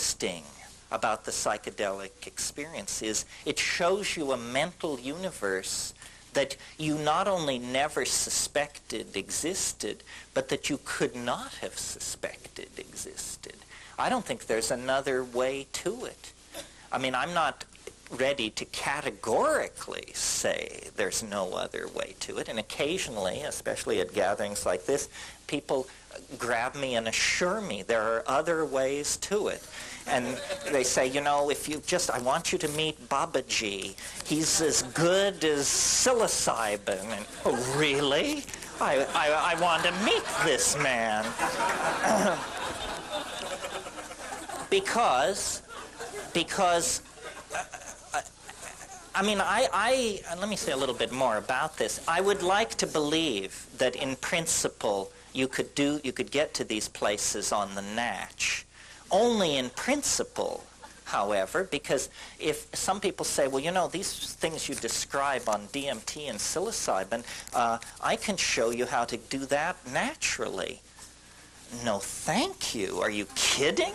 interesting about the psychedelic experience is it shows you a mental universe that you not only never suspected existed, but that you could not have suspected existed. I don't think there's another way to it. I mean, I'm not ready to categorically say there's no other way to it, and occasionally, especially at gatherings like this, people grab me and assure me there are other ways to it. And they say, you know, if you just, I want you to meet Babaji. He's as good as psilocybin. And, oh, really? I want to meet this man. because, I mean, let me say a little bit more about this. I would like to believe that in principle you could get to these places on the natch. Only in principle, however, because if some people say, well, you know, these things you describe on DMT and psilocybin, I can show you how to do that naturally. No, thank you. Are you kidding?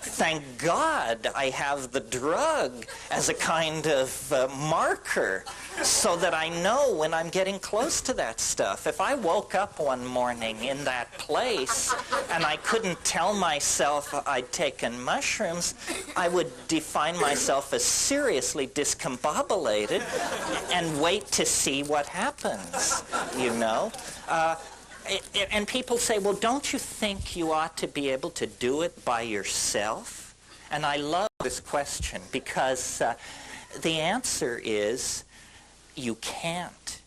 Thank God I have the drug as a kind of marker so that I know when I'm getting close to that stuff. If I woke up one morning in that place and I couldn't tell myself I'd taken mushrooms, I would define myself as seriously discombobulated and wait to see what happens, you know? And people say, well, don't you think you ought to be able to do it by yourself? And I love this question because the answer is you can't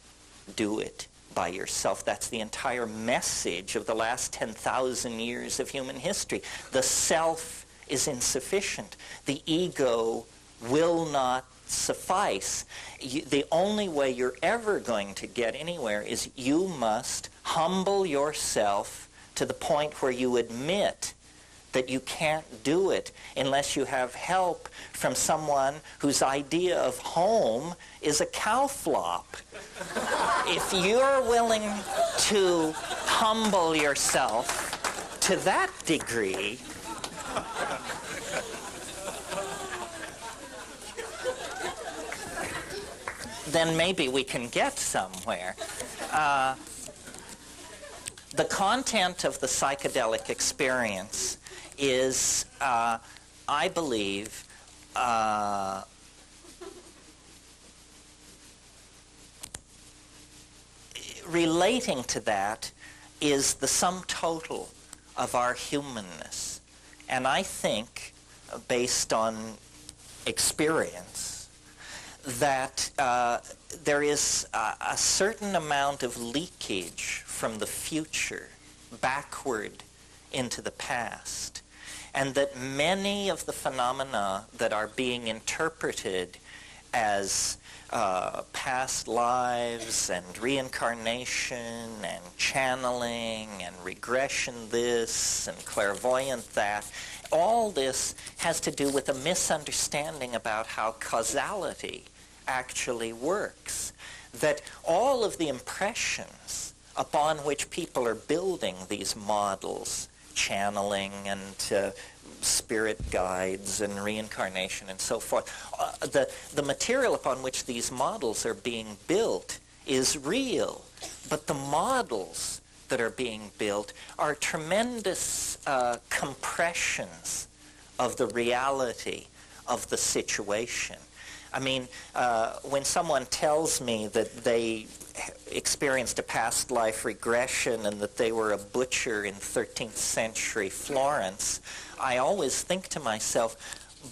do it by yourself. That's the entire message of the last 10,000 years of human history. The self is insufficient. The ego will not suffice. The only way you're ever going to get anywhere is you must humble yourself to the point where you admit that you can't do it unless you have help from someone whose idea of home is a cow flop. If you're willing to humble yourself to that degree, then maybe we can get somewhere. The content of the psychedelic experience is, I believe, relating to that is the sum total of our humanness. And I think, based on experience, that there is a certain amount of leakage from the future backward into the past, and that many of the phenomena that are being interpreted as past lives and reincarnation and channeling and regression this and clairvoyant that, all this has to do with a misunderstanding about how causality actually works. That all of the impressions upon which people are building these models, channeling and spirit guides and reincarnation and so forth, the material upon which these models are being built is real, but the models that are being built are tremendous compressions of the reality of the situation. I mean, when someone tells me that they experienced a past life regression and that they were a butcher in 13th century Florence, I always think to myself,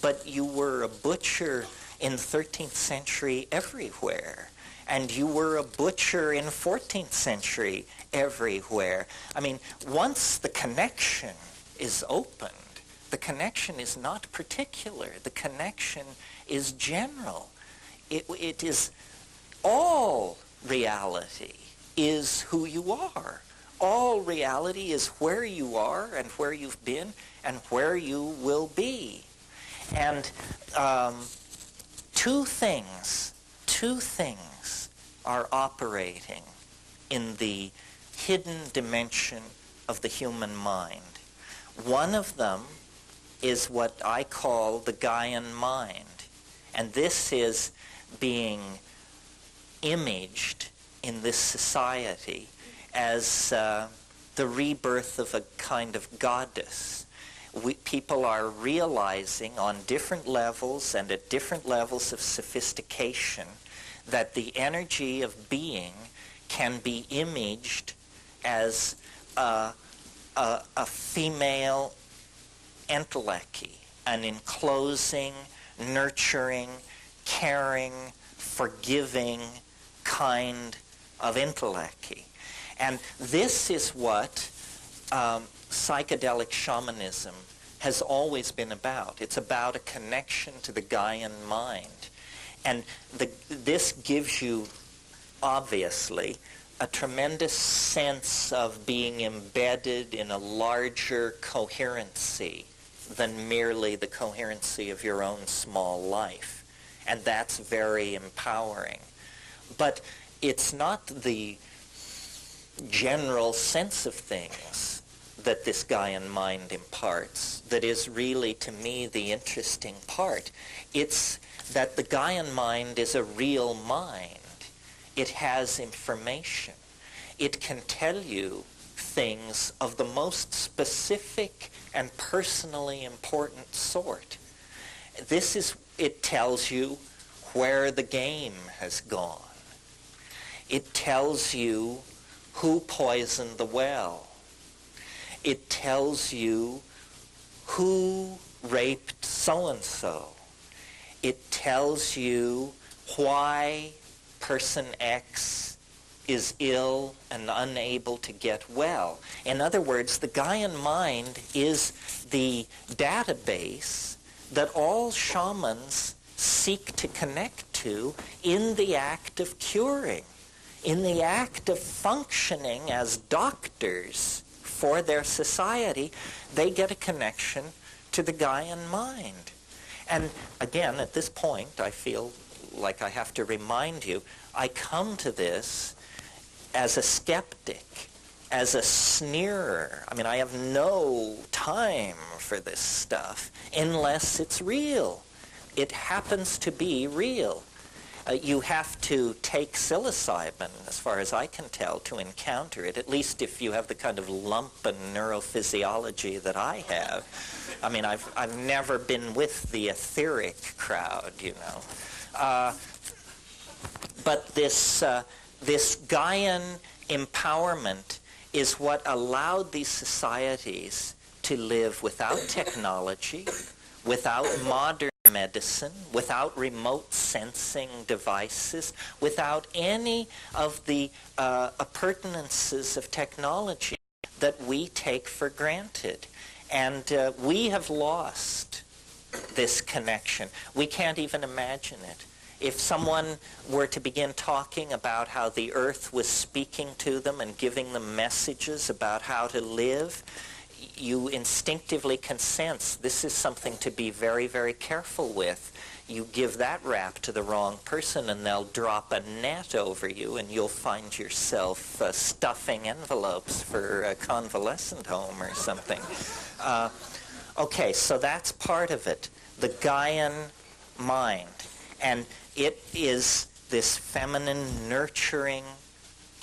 but you were a butcher in 13th century everywhere, and you were a butcher in 14th century everywhere. I mean, once the connection is opened, the connection is not particular. The connection is general. It is all reality is who you are. All reality is where you are and where you've been and where you will be. And two things are operating in the hidden dimension of the human mind. One of them is what I call the Gaian mind. And this is being imaged in this society as the rebirth of a kind of goddess. People are realizing on different levels and at different levels of sophistication that the energy of being can be imaged as a female entelechy, an enclosing, nurturing, caring, forgiving kind of entelechy. And this is what psychedelic shamanism has always been about. It's about a connection to the Gaian mind. And this gives you, obviously, a tremendous sense of being embedded in a larger coherency than merely the coherency of your own small life. And that's very empowering. But it's not the general sense of things that this Gaian mind imparts that is really, to me, the interesting part. It's that the Gaian mind is a real mind. It has information. It can tell you things of the most specific and personally important sort. It tells you where the game has gone. It tells you who poisoned the well. It tells you who raped so-and-so. It tells you why person X is ill and unable to get well. In other words, the Gaian mind is the database that all shamans seek to connect to in the act of curing, in the act of functioning as doctors for their society. They get a connection to the Gaian mind. And again, at this point, I feel like I have to remind you, I come to this as a skeptic, as a sneerer. I mean, I have no time for this stuff unless it's real. It happens to be real. You have to take psilocybin, as far as I can tell, to encounter it, at least if you have the kind of lump and neurophysiology that I have. I mean, I've never been with the etheric crowd, you know. But this Gaian empowerment is what allowed these societies to live without technology, without modern medicine, without remote sensing devices, without any of the appurtenances of technology that we take for granted. And we have lost this connection. We can't even imagine it. If someone were to begin talking about how the earth was speaking to them and giving them messages about how to live, you instinctively can sense this is something to be very, very careful with. You give that rap to the wrong person and they'll drop a net over you and you'll find yourself stuffing envelopes for a convalescent home or something. Okay, so that's part of it, the Gaian mind. And it is this feminine, nurturing,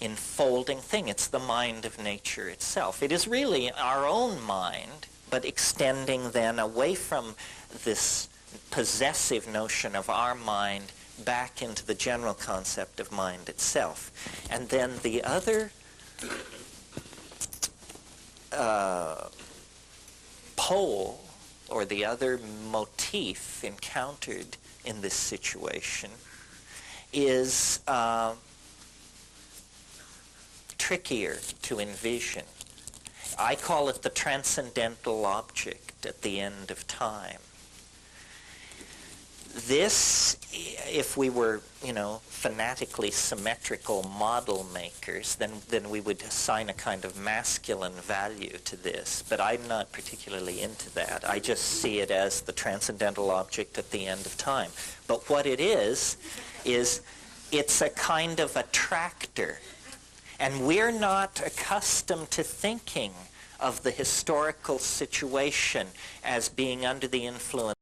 enfolding thing. It's the mind of nature itself. It is really our own mind, but extending then away from this possessive notion of our mind back into the general concept of mind itself. And then the other pole, or the other motif encountered in this situation is trickier to envision. I call it the transcendental object at the end of time. This, if we were, fanatically symmetrical model makers, then we would assign a kind of masculine value to this. But I'm not particularly into that. I just see it as the transcendental object at the end of time. But what it is it's a kind of attractor. And we're not accustomed to thinking of the historical situation as being under the influence